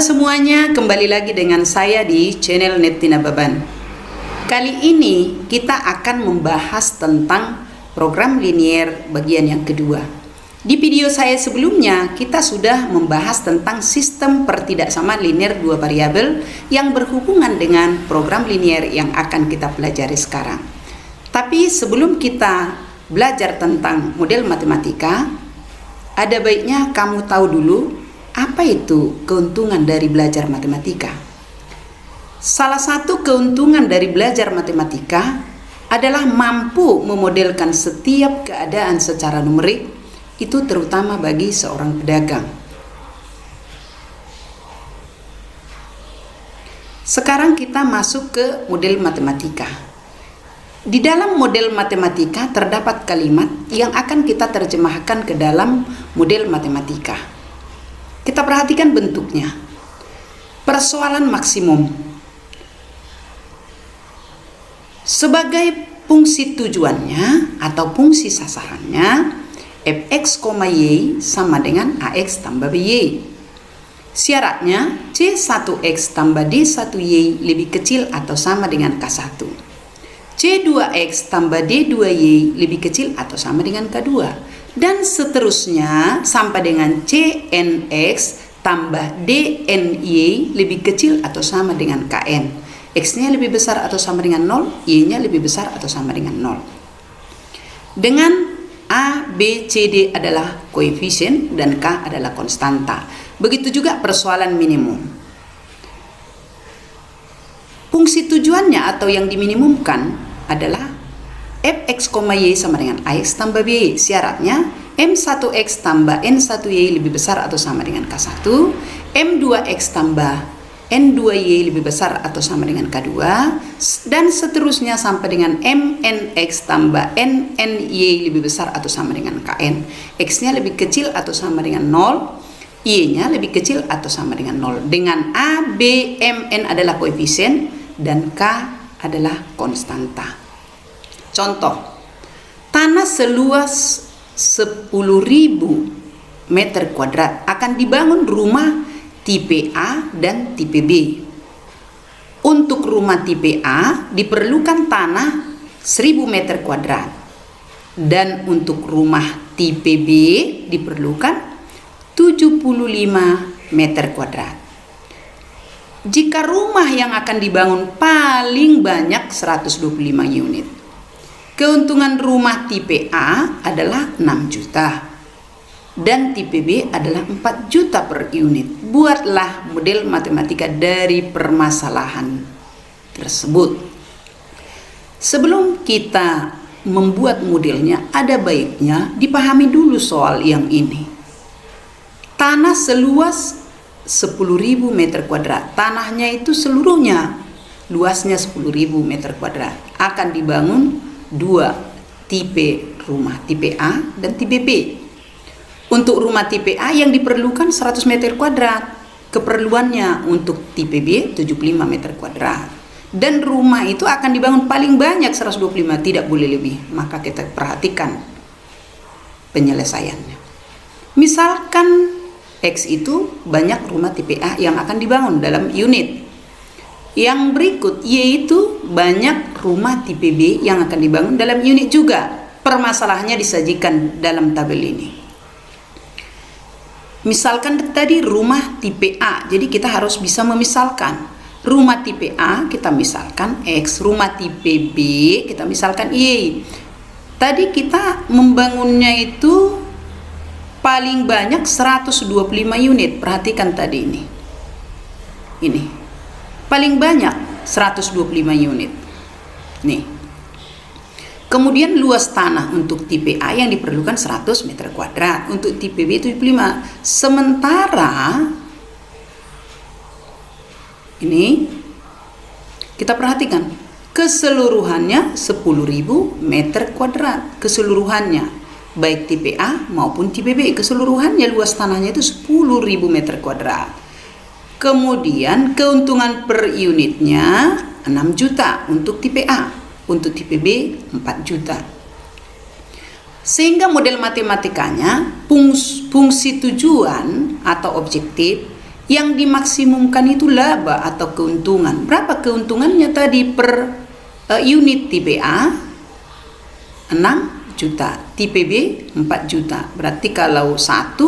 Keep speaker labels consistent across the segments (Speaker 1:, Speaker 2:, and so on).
Speaker 1: Semuanya, kembali lagi dengan saya di channel Netina Baban. Kali ini kita akan membahas tentang program linier bagian yang kedua. Di video saya sebelumnya kita sudah membahas tentang sistem pertidaksamaan linier dua variabel yang berhubungan dengan program linier yang akan kita pelajari sekarang. Tapi sebelum kita belajar tentang model matematika, ada baiknya kamu tahu dulu apa itu keuntungan dari belajar matematika. Salah satu keuntungan dari belajar matematika adalah mampu memodelkan setiap keadaan secara numerik, itu terutama bagi seorang pedagang. Sekarang kita masuk ke model matematika. Di dalam model matematika terdapat kalimat yang akan kita terjemahkan ke dalam model matematika. Kita perhatikan bentuknya. Persoalan maksimum. Sebagai fungsi tujuannya atau fungsi sasarannya, fx, y sama dengan ax tambah by. Syaratnya c1x tambah d1y lebih kecil atau sama dengan k1. c2x tambah d2y lebih kecil atau sama dengan k2. Dan seterusnya sampai dengan cnx tambah dny lebih kecil atau sama dengan kn. X-nya lebih besar atau sama dengan 0, y-nya lebih besar atau sama dengan 0. Dengan A, B, C, D adalah koefisien dan K adalah konstanta. Begitu juga persoalan minimum. Fungsi tujuannya atau yang diminimumkan adalah fx, y sama dengan ax tambah by. Syaratnya m1x tambah n1y lebih besar atau sama dengan k1, m2x tambah n2y lebih besar atau sama dengan k2, dan seterusnya sampai dengan mnx tambah nny lebih besar atau sama dengan kn. X-nya lebih kecil atau sama dengan 0, y-nya lebih kecil atau sama dengan 0. Dengan a, b, m, n adalah koefisien dan k adalah konstanta. Contoh, tanah seluas 10.000 meter kuadrat akan dibangun rumah tipe A dan tipe B. Untuk rumah tipe A diperlukan tanah 1.000 meter kuadrat, dan untuk rumah tipe B diperlukan 75 meter kuadrat. Jika rumah yang akan dibangun paling banyak 125 unit, keuntungan rumah tipe A adalah 6 juta dan tipe B adalah 4 juta per unit. Buatlah model matematika dari permasalahan tersebut. Sebelum kita membuat modelnya, ada baiknya dipahami dulu soal yang ini. Tanah seluas 10.000 meter kuadrat. Tanahnya itu seluruhnya luasnya 10.000 meter kuadrat. Akan dibangun dua tipe rumah, tipe A dan tipe B. Untuk rumah tipe A yang diperlukan 100 meter kuadrat, keperluannya untuk tipe B 75 meter kuadrat. Dan rumah itu akan dibangun paling banyak 125, tidak boleh lebih. Maka kita perhatikan penyelesaiannya. Misalkan X itu banyak rumah tipe A yang akan dibangun dalam unit. Yang berikut, yaitu banyak rumah tipe B yang akan dibangun dalam unit juga. Permasalahannya disajikan dalam tabel ini. Misalkan tadi rumah tipe A, jadi kita harus bisa memisalkan. Rumah tipe A kita misalkan X, rumah tipe B kita misalkan Y. Tadi kita membangunnya itu paling banyak 125 unit. Perhatikan tadi ini. Ini. Paling banyak 125 unit. Nih. Kemudian luas tanah untuk tipe A yang diperlukan 100 meter kuadrat. Untuk tipe B 75. Sementara ini kita perhatikan keseluruhannya 10.000 meter kuadrat. Keseluruhannya baik tipe A maupun tipe B, keseluruhannya luas tanahnya itu 10.000 meter kuadrat. Kemudian keuntungan per unitnya 6 juta untuk tipe A, untuk tipe B 4 juta. Sehingga model matematikanya fungsi tujuan atau objektif Yang dimaksimumkan itu laba atau keuntungan. Berapa keuntungannya tadi per unit tipe A? 6 juta. Tipe B 4 juta. Berarti kalau 1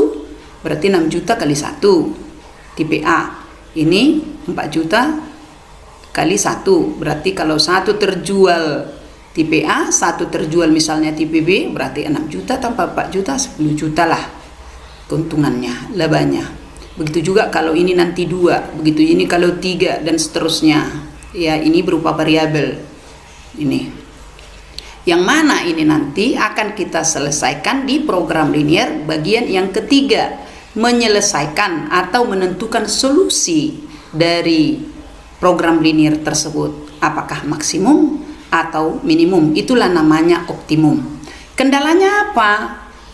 Speaker 1: berarti 6 juta kali 1. Tipe A ini 4 juta kali 1. Berarti kalau 1 terjual tipe A, 1 terjual misalnya tipe B, berarti 6 juta tambah 4 juta 10 juta lah keuntungannya, labanya. Begitu juga kalau ini nanti 2, begitu ini kalau 3 dan seterusnya. Ya, ini berupa variabel. Ini. Yang mana ini nanti akan kita selesaikan di program linear bagian yang ketiga, menyelesaikan atau menentukan solusi dari program linear tersebut. Apakah maksimum atau minimum? Itulah namanya optimum. Kendalanya apa?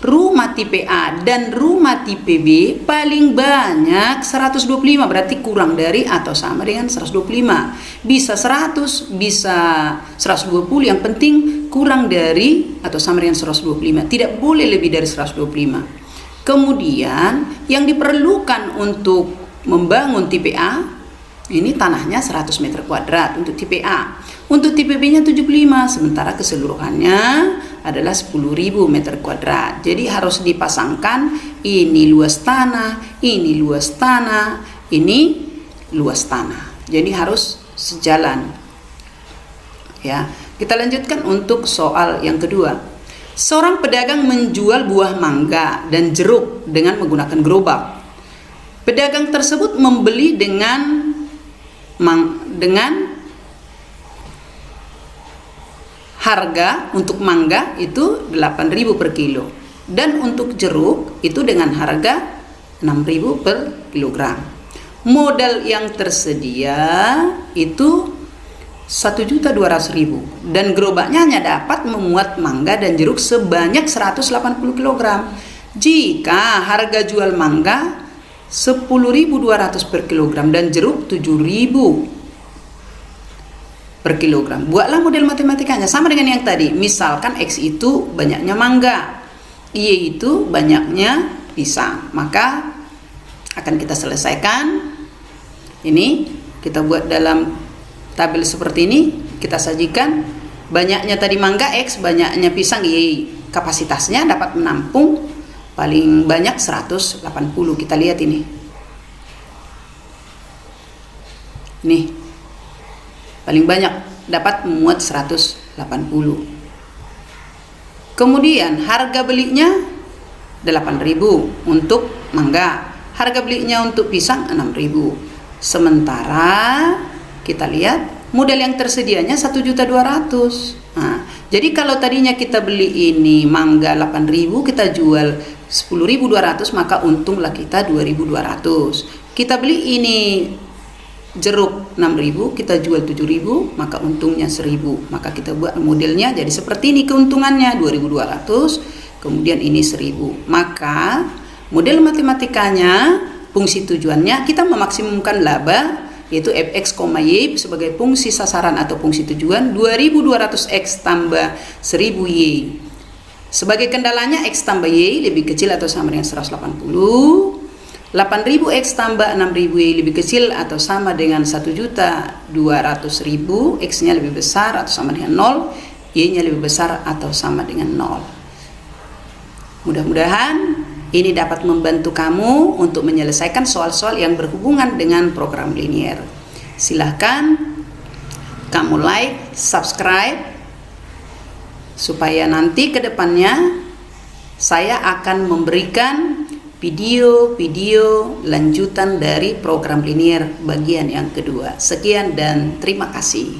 Speaker 1: Rumah tipe A dan rumah tipe B paling banyak 125, berarti kurang dari atau sama dengan 125. Bisa 100, bisa 120, yang penting kurang dari atau sama dengan 125. Tidak boleh lebih dari 125. Kemudian yang diperlukan untuk membangun tipe A, ini tanahnya 100 meter kuadrat untuk tipe A. Untuk tipe B-nya 75, sementara keseluruhannya adalah 10.000 meter kuadrat. Jadi harus dipasangkan ini luas tanah, ini luas tanah, ini luas tanah. Jadi harus sejalan. Ya, kita lanjutkan untuk soal yang kedua. Seorang pedagang menjual buah mangga dan jeruk dengan menggunakan gerobak. Pedagang tersebut membeli dengan harga untuk mangga itu 8.000 per kilo, dan untuk jeruk itu dengan harga 6.000 per kilogram. Modal yang tersedia itu 1.200.000 dan gerobaknya hanya dapat memuat mangga dan jeruk sebanyak 180 kg. Jika harga jual mangga 10.200 per kilogram dan jeruk 7.000 per kilogram. Buatlah model matematikanya sama dengan yang tadi. Misalkan X itu banyaknya mangga, Y itu banyaknya pisang. Maka akan kita selesaikan. Ini kita buat dalam tabel seperti ini. Kita sajikan banyaknya tadi mangga X, banyaknya pisang Y. Kapasitasnya dapat menampung paling banyak 180. Kita lihat ini. Nih. Paling banyak dapat memuat 180. Kemudian harga belinya 8.000 untuk mangga. Harga belinya untuk pisang 6.000. Sementara kita lihat modal yang tersedianya 1.200.000. Nah, jadi kalau tadinya kita beli ini mangga 8.000, kita jual 10.200, maka untunglah kita 2.200. Kita beli ini jeruk 6.000, kita jual 7.000, maka untungnya 1.000. Maka kita buat modelnya jadi seperti ini, keuntungannya 2.200, kemudian ini 1.000. Maka model matematikanya, fungsi tujuannya kita memaksimumkan laba, yaitu fx, y sebagai fungsi sasaran atau fungsi tujuan 2.200x tambah 1.000y. Sebagai kendalanya x tambah y lebih kecil atau sama dengan 180. 8.000x tambah 6.000y lebih kecil atau sama dengan 1.200.000, x-nya lebih besar atau sama dengan 0, y-nya lebih besar atau sama dengan 0. Mudah-mudahan ini dapat membantu kamu untuk menyelesaikan soal-soal yang berhubungan dengan program linear. Silahkan kamu like, subscribe, supaya nanti ke depannya saya akan memberikan video-video lanjutan dari program linear bagian yang kedua. Sekian dan terima kasih.